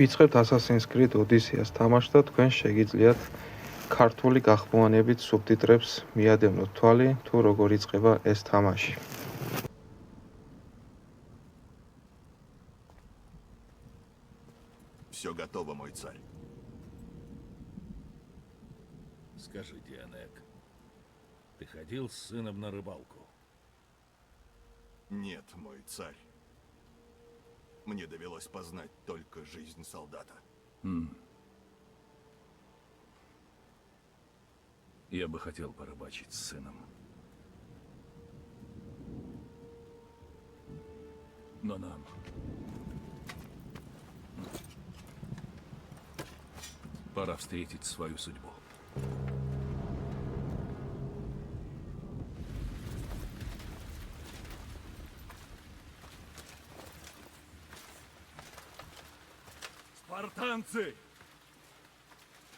ვიწყებთ Assassin's Creed Odyssey-ს თამაშს და თქვენ შეგიძლიათ ქართული გახმოვანებით სუბტიტრებს მიადევნოთ თვალი, თუ როგორ იწყება ეს თამაში. Все готово, мой царь. Скажите, Анек, ты ходил с сыном на рыбалку? Нет, мой царь. Мне довелось познать только жизнь солдата. Я бы хотел порыбачить с сыном. Но нам... Пора встретить свою судьбу. Спартанцы!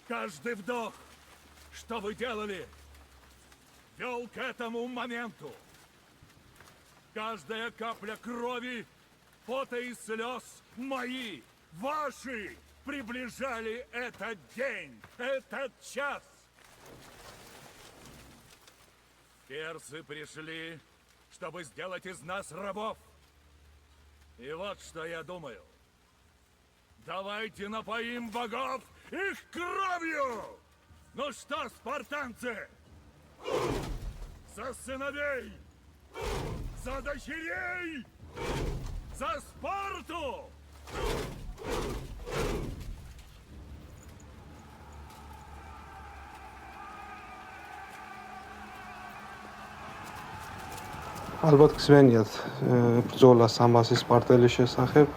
Каждый вдох, что вы делали, вел к этому моменту. Каждая капля крови, пота и слез мои, ваши, приближали этот день, этот час. Персы пришли, чтобы сделать из нас рабов. И вот что я думаю. Давайте напоим богов их кровью! Ну что, спартанцы? За сыновей! За дочерей! За Спарту! ალბათ გსმენიათ ბრძოლა 300 სპარტელის შესახებ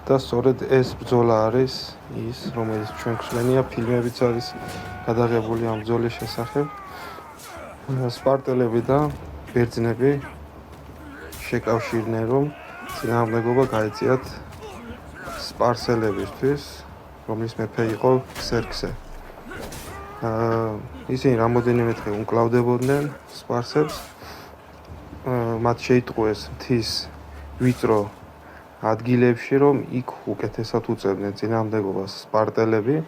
და სწორედ ეს ბრძოლა არის ის, რომელიც ჩვენ გვსმენია, ფილმებიც არის გადაღებული ამ ბრძოლის შესახებ. სპარტელები და ბერძნები შეკავშირდნენ, რომ წინააღმდეგობა გაეწიათ სპარსელებისთვის, რომლის მეფე იყო ქსერქსე. ისინი რამოდენიმე დღე უმკლავდებოდნენ სპარსებს. მათ შეიტყვეს მთის ვიწრო ადგილებში, რომ იქ უკეთესად უწევდნენ წინააღმდეგობას სპარტელები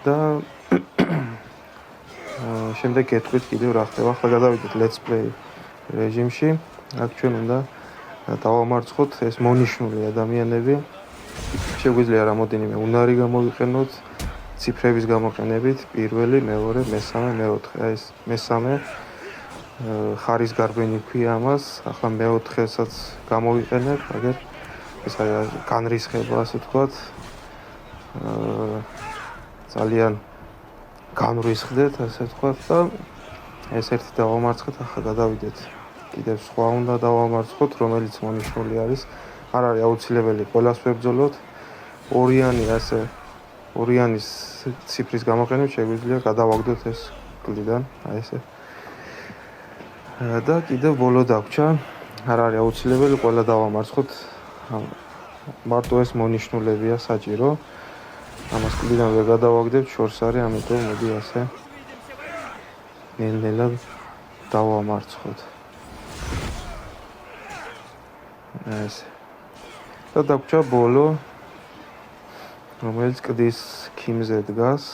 და შემდეგ გეტყვით კიდევ რა ხდება. ახლა გადავიდეთ let's play რეჟიმში. აქ ჩვენ უნდა დავამარცხოთ ეს მონიშნული ადამიანები. შეგვიძლია რამოდენიმე უნარი გამოვიყენოთ ციფრების გამოყენებით, პირველი, მეორე, მესამე, მეოთხე. ეს მესამე ხარისგარბენი ქვია ამას. ახლა მეოთხესაც გამოვიყენებ, აგერ ეს არის განრისხება, ასე ვთქვათ. ძალიან განრისხდეთ, ასე ვთქვათ და ეს ერთი დავამარცხეთ. ახლა გადავიდეთ კიდევ სხვა უნდა დავამარცხოთ, რომელიც მონიშნული არის. არ არის აუცილებელი ყველას ვებრძოლოთ. ორიანის ციფრის გამოყენებით შეგვიძლია გადავაგდოთ ეს კლიდან, აი ესე. და კიდევ ბოლო დაგვრჩა. არ არის აუცილებელი ყველა დავამარცხოთ. მარტო ეს მონიშნულებია საჭირო. ამას კლიდან ვერ გადავაგდებთ, შორს არის, ამიტომ მოდი ასე ნელ-ნელად დავამარცხოთ. ესე. და დაგვრჩა ბოლო, რომელიც კლდის ქიმზე დგას.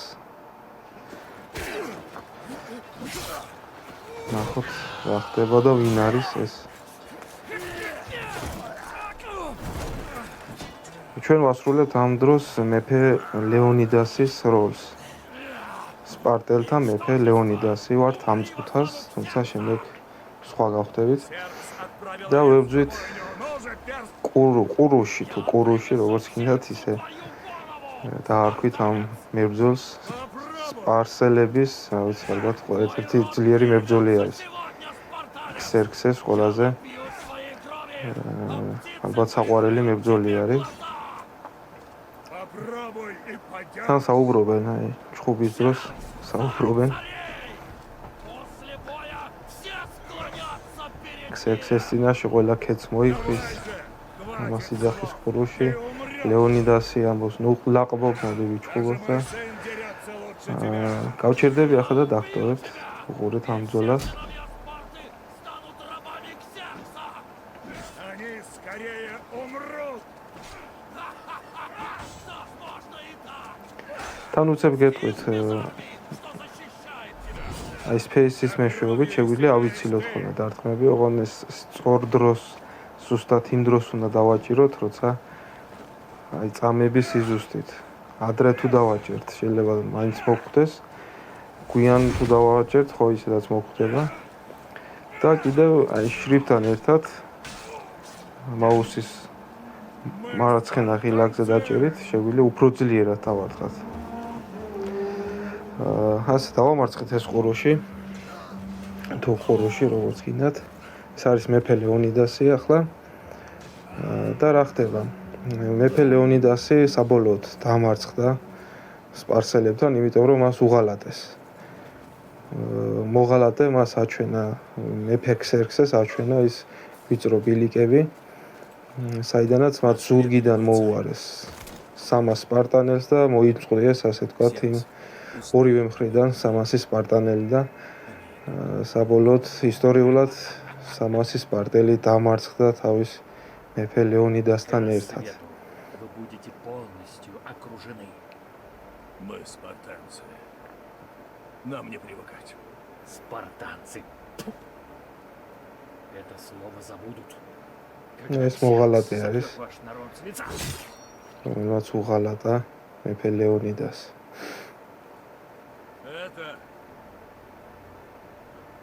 ნახოთ რა ხდება და ვინ არის ეს. ჩვენ ვასრულებთ ამ დროს მეფე ლეონიდასის როლს. სპარტელთა მეფე ლეონიდასი ვართ ამ წუთას, თუმცა შემდეგ სხვა გავხდებით და ვებრძვით ყურუში თუ ყურუში, როგორც გინდათ ისე დაარქვით ამ მებრძოლს. სპარსელების, რა ვიცი, ალბათ ერთ-ერთი ძლიერი მებრძოლი არის. ქსერქსეს ყველაზე ალბათ საყვარელი მებრძოლი არის. თან საუბრობენ, აი, ჩხუბის დროს საუბრობენ. ქსერქსეს წინაშე ყველა ქეთს მოიხვის. ამას იძახის ყურუში. ლეონიდასი ამბობს, ნუ ლაყბობ, მოდი ვიჩხუბოთ და გავჩერდები ახლა და დავხტოვებთ უყურეთ ამ ბრძოლას. Они скорее умрут! თან უცებ გეტყვით აი სპეისის მეშვეობით შეგვიძლია ავიცილოთ ხოლმე დარტყმები, ოღონდ ეს სწორ დროს ზუსტად იმ დროს უნდა დავაჭიროთ, როცა აი წამების სიზუსტით. ადრე თუ დავაჭერთ, შეიძლება მაინც მოხვდეს. გვიან თუ დავაჭერთ, ხო ისედაც მოხვდება. და კიდევ აი შრიფტთან ერთად მაუსის მარცხენა ღილაკზე დაჭერით, შეგვიძლია უფრო ძლიერად დავარტყათ. ასე დავამარცხეთ ეს ყუროში. თუ ყუროში როგორც გინდათ. ეს არის მეფე ლეონიდასი ახლა. და რა ხდება? მეფე ლეონიდასი საბოლოოდ დამარცხდა სპარსელებთან, იმიტომ რომ მას უღალატეს. მოღალატე მას აჩვენა მეფე ქსერქსეს აჩვენა ის ვიწრო ბილიკები, საიდანაც მათ ზურგიდან მოუარეს 300 სპარტანელს და მოიწყვიეს, ასე თქვათ, იმ ორივე მხრიდან 300 სპარტანელი და საბოლოოდ ისტორიულად 300 სპარტელი დამარცხდა თავის მეფე ლეონიდასთან ერთად. Вы будете полностью окружены. Мы спартанцы. Нам не привыкать. Спартанцы. Тьфу. Это слово забудут. ეს მოღალატე არის, Сотрёт ваш народ с лица. რომელსაც უღალატა მეფე ლეონიდას. Это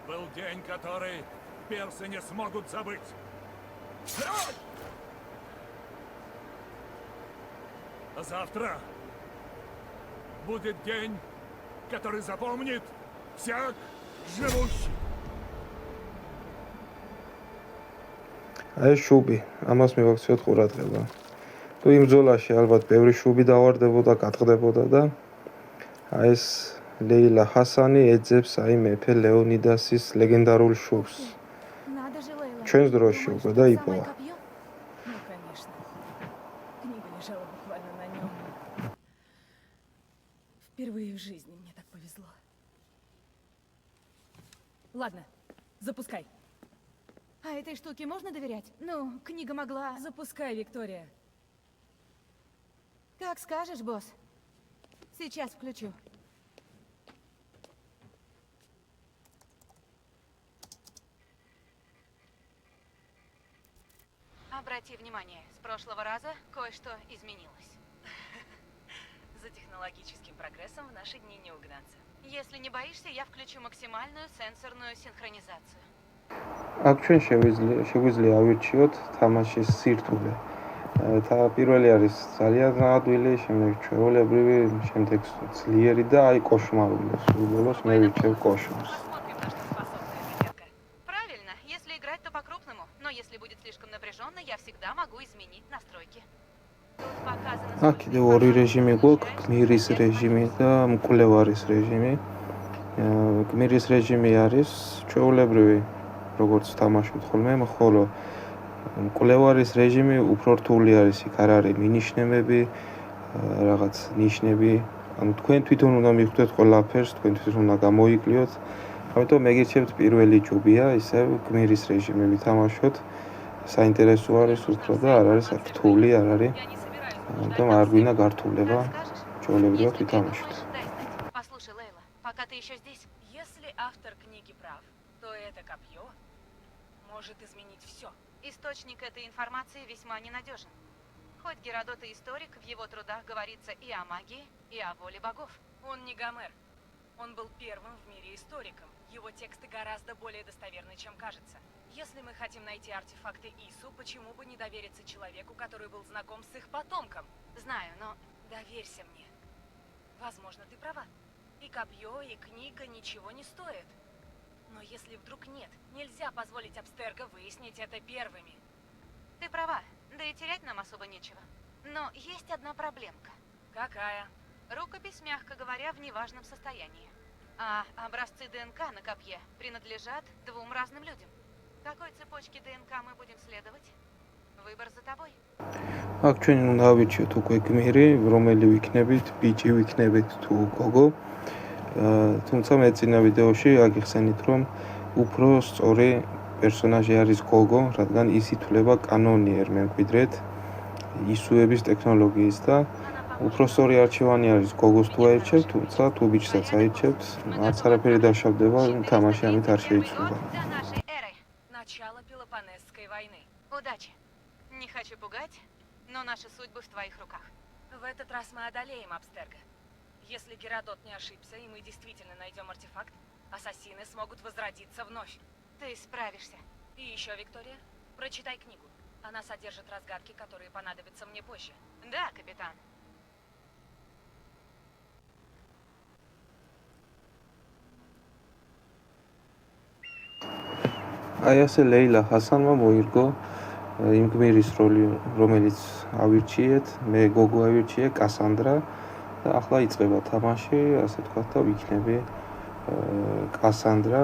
был день, который персы не смогут забыть. Вперед! А завтра будет день, который запомнит всяк живущий. აი შუბი, ამას მივაქციოთ ყურადღება. თუ იმ ბრძოლაში ალბათ ბევრი შუბი დავარდებოდა, გატყდებოდა და აი ეს ლეილა ჰასანი ეძებს აი მეფე ლეონიდასის ლეგენდარულ შუბს. Надо же, Лейла. ჩვენს დროში Думаешь, უკვე то და самое იპოვა. копье? Ну, конечно. Книга лежала буквально на нем. Впервые в жизни мне так повезло. Ладно, запускай. А этой штуке можно доверять? Ну, книга могла... Запускай, Виктория. Как скажешь, босс. Сейчас включу. Обрати внимание, с прошлого раза кое-что изменилось. За технологическим прогрессом в наши дни не угнаться. Если не боишься, я включу максимальную сенсорную синхронизацию. აქ ჩვენ შეგვიძლია ავირჩიოთ თამაშის სირთულე. პირველი არის ძალიან ადვილი, შემდეგ ჩვეულებრივი, შემდეგ ძლიერი და აი კოშმარული. სულ ბოლოს მე ვირჩევ кошмарს. Посмотрим, на что способна эта детка. Правильно, если играть, то по-крупному. Но если будет слишком напряженно, я всегда могу изменить настройки. Тут показано, აქ კიდევ ორი რეჟიმი გვაქვს, გმირის რეჟიმი და მკვლევარის რეჟიმი. გმირის რეჟიმი არის ჩვეულებრივი, როგორც თამაშობთ ხოლმე, ხოლო მკვლევარის რეჟიმი უფრო რთული არის, იქ არ არის მინიშნებები, რაღაც ნიშნები. ანუ თქვენ თვითონ უნდა მიხვდეთ ყველაფერს, თქვენ თვითონ უნდა გამოიკლიოთ. ამიტომ მეგირჩევთ პირველი ჯობია, ისევ გმირის რეჟიმი ვითამაშოთ. საინტერესო არის უფრო და არ არის რთული, არ არის. я не собираюсь ამიტომ არ გვინდა გართულება, Как скажешь. ჩვეულებრივად Если ვითამაშოთ. требуешь, дай знать. Послушай, Лейла, пока ты еще здесь. Если автор книги прав, то это копье может изменить все. Источник этой информации весьма ненадежен. Хоть Геродот и историк, в его трудах говорится и о магии, и о воле богов. Он не Гомер. Он был первым в мире историком. Его тексты гораздо более достоверны, чем кажется. Если мы хотим найти артефакты Ису, почему бы не довериться человеку, который был знаком с их потомком? Знаю, но Доверься мне. Возможно, ты права. И копье, и книга ничего не стоят. Но если вдруг нет, нельзя позволить Абстерго выяснить это первыми. ты права, да и терять нам особо нечего. Но есть одна проблемка. Какая? Рукопись, мягко говоря, в неважном состоянии. А образцы ДНК на копье принадлежат двум разным людям. Какой цепочке ДНК мы будем следовать? Выбор за тобой. აქ ჩვენ უნდა ავირჩიოთ უკვე გმირი, რომელი ვიქნებით, ბიჭი ვიქნებით თუ გოგო. თუმცა მე წინა ვიდეოში აგიხსენით, რომ უფრო სწორი პერსონაჟი არის გოგო, რადგან ის ითვლება კანონიერ მემკვიდრედ ისუების ტექნოლოგიის და უფრო სწორი არჩევანი არის გოგოს თუ აირჩევთ, თუმცა თუ ბიჭსაც აირჩევთ, არც არაფერი დაშავდება, თამაში ამით არ შეიცვლება. До нашей эры. Начало Пелопонесской войны. Удачи. Не хочу пугать, но наши судьбы в твоих руках. В этот раз мы одолеем Абстерго. Если Геродот не ошибся, и мы действительно найдем артефакт, ассасины смогут возродиться вновь. Ты справишься. И еще, Виктория, прочитай книгу. Она содержит разгадки, которые понадобятся мне позже. Да, капитан. აი ასე ლეილა ჰასანმა მოირგო იმ გმირის როლი, რომელიც ავირჩიეთ, მე გოგო ავირჩიე, კასანდრა და ახლა იწყება თამაში, ასე თქვა და ვიქნები კასანდრა.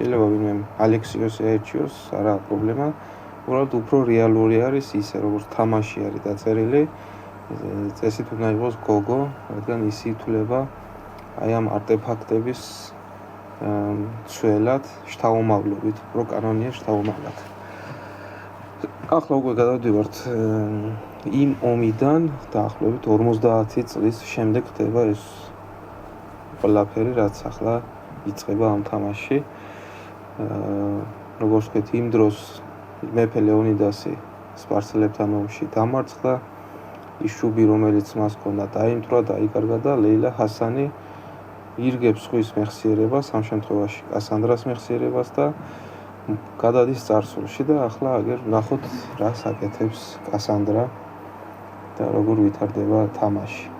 შეიძლება ვინმე ალექსიოსი აერჩიოს, არა პრობლემა. უბრალოდ უფრო რეალური არის ისე, როგორც თამაში არის დაწერილი. წესით უნდა იყოს გოგო, რადგან ის ითვლება აი ამ არტეფაქტების ცველად, შთაომავლობით, უფრო კანონიერ შთაომავლად. ახლა უკვე გადავდივართ იმ ომიდან, დაახლოებით 50 წლის შემდეგ ხდება ეს ყველაფერი, რაც ახლა იწყება ამ თამაში. როგორც ვთქვით, იმ დროს მეფე ლეონიდასი სპარსელებთან ომში დამარცხდა. ის შუბი, რომელიც მას ჰქონდა, დაიმტვრა, დაიკარგა და ლეილა ჰასანი ირგებს ხვის მეხსიერებას, ამ შემთხვევაში კასანდრას მეხსიერებას და გადადის წარსულში და ახლა აგერ ვნახოთ, რას აკეთებს კასანდრა და როგორ ვითარდება თამაში.